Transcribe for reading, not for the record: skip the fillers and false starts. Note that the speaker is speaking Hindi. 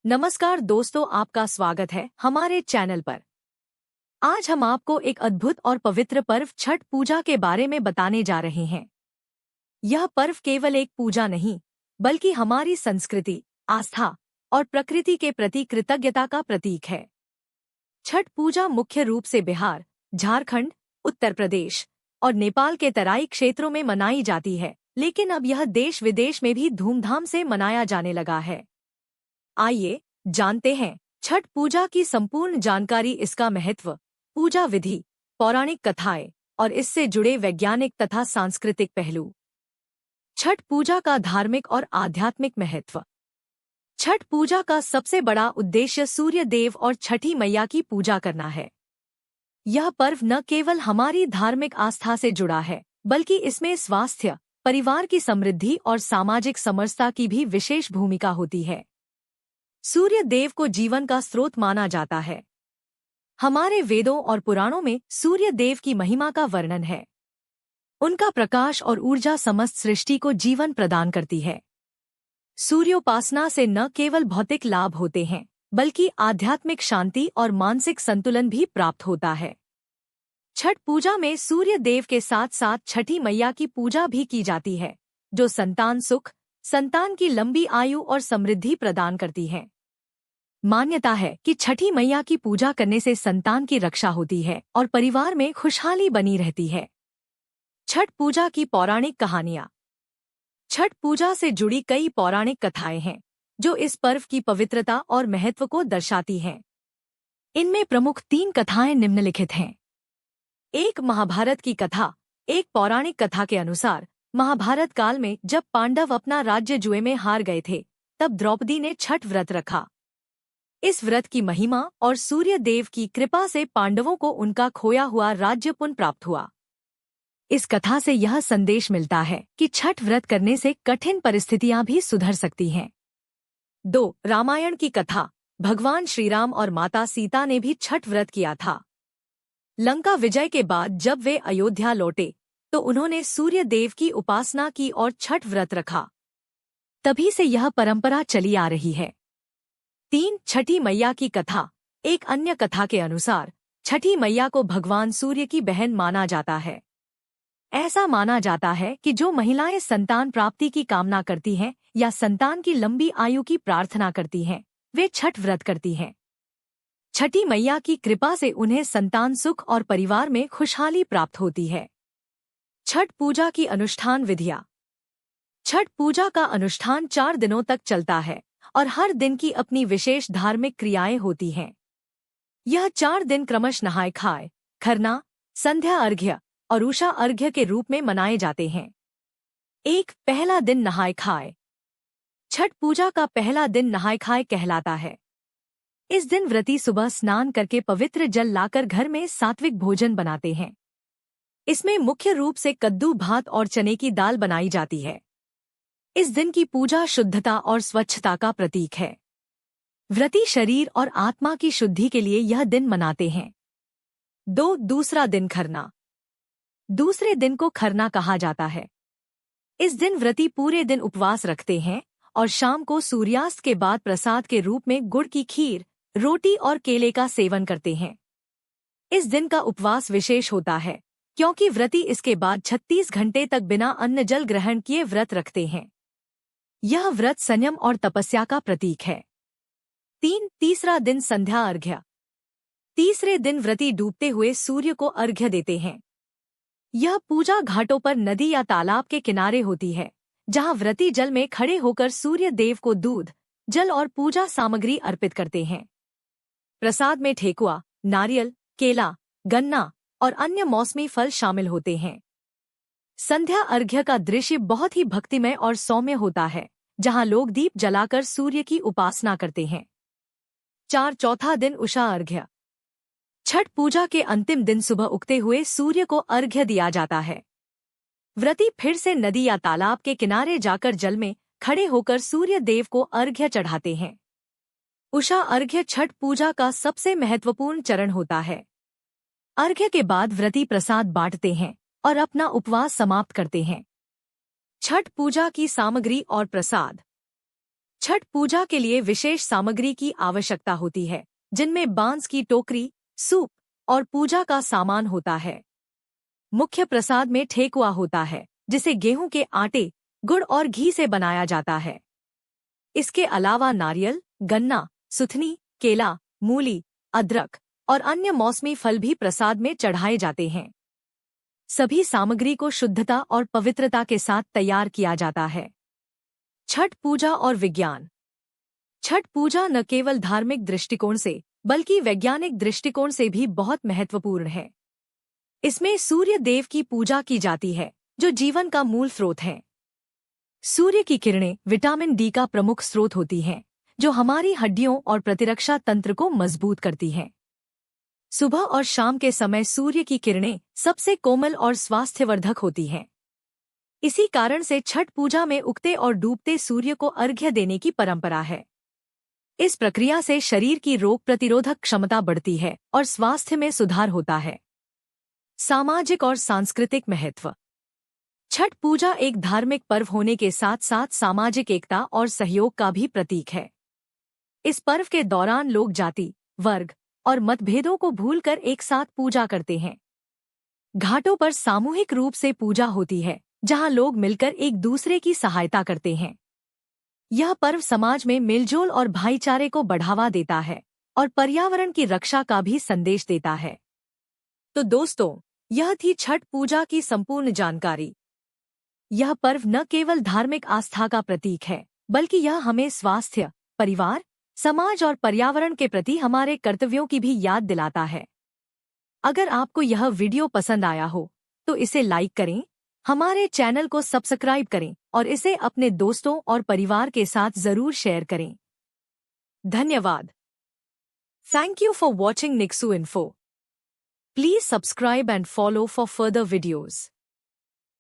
नमस्कार दोस्तों, आपका स्वागत है हमारे चैनल पर। आज हम आपको एक अद्भुत और पवित्र पर्व छठ पूजा के बारे में बताने जा रहे हैं। यह पर्व केवल एक पूजा नहीं, बल्कि हमारी संस्कृति, आस्था और प्रकृति के प्रति कृतज्ञता का प्रतीक है। छठ पूजा मुख्य रूप से बिहार, झारखंड, उत्तर प्रदेश और नेपाल के तराई क्षेत्रों में मनाई जाती है, लेकिन अब यह देश विदेश में भी धूमधाम से मनाया जाने लगा है। आइए जानते हैं छठ पूजा की संपूर्ण जानकारी, इसका महत्व, पूजा विधि, पौराणिक कथाएं और इससे जुड़े वैज्ञानिक तथा सांस्कृतिक पहलू। छठ पूजा का धार्मिक और आध्यात्मिक महत्व। छठ पूजा का सबसे बड़ा उद्देश्य सूर्य देव और छठी मैया की पूजा करना है। यह पर्व न केवल हमारी धार्मिक आस्था से जुड़ा है, बल्कि इसमें स्वास्थ्य, परिवार की समृद्धि और सामाजिक समरसता की भी विशेष भूमिका होती है। सूर्य देव को जीवन का स्रोत माना जाता है। हमारे वेदों और पुराणों में सूर्य देव की महिमा का वर्णन है। उनका प्रकाश और ऊर्जा समस्त सृष्टि को जीवन प्रदान करती है। सूर्योपासना से न केवल भौतिक लाभ होते हैं, बल्कि आध्यात्मिक शांति और मानसिक संतुलन भी प्राप्त होता है। छठ पूजा में सूर्य देव के साथ साथ छठी मैया की पूजा भी की जाती है, जो संतान सुख, संतान की लंबी आयु और समृद्धि प्रदान करती है। मान्यता है कि छठी मैया की पूजा करने से संतान की रक्षा होती है और परिवार में खुशहाली बनी रहती है। छठ पूजा की पौराणिक कहानियां। छठ पूजा से जुड़ी कई पौराणिक कथाएं हैं, जो इस पर्व की पवित्रता और महत्व को दर्शाती हैं। इनमें प्रमुख 3 कथाएं निम्नलिखित हैं। 1. महाभारत की कथा। एक पौराणिक कथा के अनुसार महाभारत काल में जब पांडव अपना राज्य जुए में हार गए थे, तब द्रौपदी ने छठ व्रत रखा। इस व्रत की महिमा और सूर्य देव की कृपा से पांडवों को उनका खोया हुआ राज्य पुनः प्राप्त हुआ। इस कथा से यह संदेश मिलता है कि छठ व्रत करने से कठिन परिस्थितियां भी सुधर सकती हैं। 2. रामायण की कथा। भगवान श्रीराम और माता सीता ने भी छठ व्रत किया था। लंका विजय के बाद जब वे अयोध्या लौटे, तो उन्होंने सूर्य देव की उपासना की और छठ व्रत रखा। तभी से यह परंपरा चली आ रही है। 3. छठी मैया की कथा। एक अन्य कथा के अनुसार छठी मैया को भगवान सूर्य की बहन माना जाता है। ऐसा माना जाता है कि जो महिलाएं संतान प्राप्ति की कामना करती हैं या संतान की लंबी आयु की प्रार्थना करती हैं, वे छठ व्रत करती हैं। छठी मैया की कृपा से उन्हें संतान सुख और परिवार में खुशहाली प्राप्त होती है। छठ पूजा की अनुष्ठान विधियाँ। छठ पूजा का अनुष्ठान 4 दिनों तक चलता है और हर दिन की अपनी विशेष धार्मिक क्रियाएं होती हैं। यह 4 दिन क्रमश नहाय खाए, खरना, संध्या अर्घ्य और उषा अर्घ्य के रूप में मनाए जाते हैं। 1. पहला दिन नहाय खाए। छठ पूजा का पहला दिन नहाय खाए कहलाता है। इस दिन व्रती सुबह स्नान करके पवित्र जल लाकर घर में सात्विक भोजन बनाते हैं। इसमें मुख्य रूप से कद्दू, भात और चने की दाल बनाई जाती है। इस दिन की पूजा शुद्धता और स्वच्छता का प्रतीक है। व्रती शरीर और आत्मा की शुद्धि के लिए यह दिन मनाते हैं। 2. दूसरा दिन खरना। दूसरे दिन को खरना कहा जाता है। इस दिन व्रती पूरे दिन उपवास रखते हैं और शाम को सूर्यास्त के बाद प्रसाद के रूप में गुड़ की खीर, रोटी और केले का सेवन करते हैं। इस दिन का उपवास विशेष होता है, क्योंकि व्रती इसके बाद 36 घंटे तक बिना अन्न जल ग्रहण किए व्रत रखते हैं। यह व्रत संयम और तपस्या का प्रतीक है। 3. तीसरा दिन संध्या अर्घ्य। तीसरे दिन व्रती डूबते हुए सूर्य को अर्घ्य देते हैं। यह पूजा घाटों पर, नदी या तालाब के किनारे होती है, जहां व्रती जल में खड़े होकर सूर्य देव को दूध, जल और पूजा सामग्री अर्पित करते हैं। प्रसाद में ठेकुआ, नारियल, केला, गन्ना और अन्य मौसमी फल शामिल होते हैं। संध्या अर्घ्य का दृश्य बहुत ही भक्तिमय और सौम्य होता है, जहां लोग दीप जलाकर सूर्य की उपासना करते हैं। 4. चौथा दिन उषा अर्घ्य। छठ पूजा के अंतिम दिन सुबह उगते हुए सूर्य को अर्घ्य दिया जाता है। व्रती फिर से नदी या तालाब के किनारे जाकर जल में खड़े होकर सूर्य देव को अर्घ्य चढ़ाते हैं। उषा अर्घ्य छठ पूजा का सबसे महत्वपूर्ण चरण होता है। अर्घ्य के बाद व्रती प्रसाद बांटते हैं और अपना उपवास समाप्त करते हैं। छठ पूजा की सामग्री और प्रसाद। छठ पूजा के लिए विशेष सामग्री की आवश्यकता होती है, जिनमें बांस की टोकरी, सूप और पूजा का सामान होता है। मुख्य प्रसाद में ठेकुआ होता है, जिसे गेहूं के आटे, गुड़ और घी से बनाया जाता है। इसके अलावा नारियल, गन्ना, सुथनी, केला, मूली, अदरक और अन्य मौसमी फल भी प्रसाद में चढ़ाए जाते हैं। सभी सामग्री को शुद्धता और पवित्रता के साथ तैयार किया जाता है। छठ पूजा और विज्ञान। छठ पूजा न केवल धार्मिक दृष्टिकोण से बल्कि वैज्ञानिक दृष्टिकोण से भी बहुत महत्वपूर्ण है। इसमें सूर्य देव की पूजा की जाती है, जो जीवन का मूल स्रोत है। सूर्य की किरणें विटामिन डी का प्रमुख स्रोत होती हैं, जो हमारी हड्डियों और प्रतिरक्षा तंत्र को मजबूत करती हैं। सुबह और शाम के समय सूर्य की किरणें सबसे कोमल और स्वास्थ्यवर्धक होती हैं। इसी कारण से छठ पूजा में उगते और डूबते सूर्य को अर्घ्य देने की परंपरा है। इस प्रक्रिया से शरीर की रोग प्रतिरोधक क्षमता बढ़ती है और स्वास्थ्य में सुधार होता है। सामाजिक और सांस्कृतिक महत्व। छठ पूजा एक धार्मिक पर्व होने के साथ साथ सामाजिक एकता और सहयोग का भी प्रतीक है। इस पर्व के दौरान लोग जाति, वर्ग और मतभेदों को भूलकर एक साथ पूजा करते हैं। घाटों पर सामूहिक रूप से पूजा होती है, जहां लोग मिलकर एक दूसरे की सहायता करते हैं। यह पर्व समाज में मेलजोल और भाईचारे को बढ़ावा देता है और पर्यावरण की रक्षा का भी संदेश देता है। तो दोस्तों, यह थी छठ पूजा की संपूर्ण जानकारी। यह पर्व न केवल धार्मिक आस्था का प्रतीक है, बल्कि यह हमें स्वास्थ्य, परिवार, समाज और पर्यावरण के प्रति हमारे कर्तव्यों की भी याद दिलाता है। अगर आपको यह वीडियो पसंद आया हो, तो इसे लाइक करें, हमारे चैनल को सब्सक्राइब करें और इसे अपने दोस्तों और परिवार के साथ जरूर शेयर करें। धन्यवाद। Thank you for watching Niksu Info. Please subscribe and follow for further videos.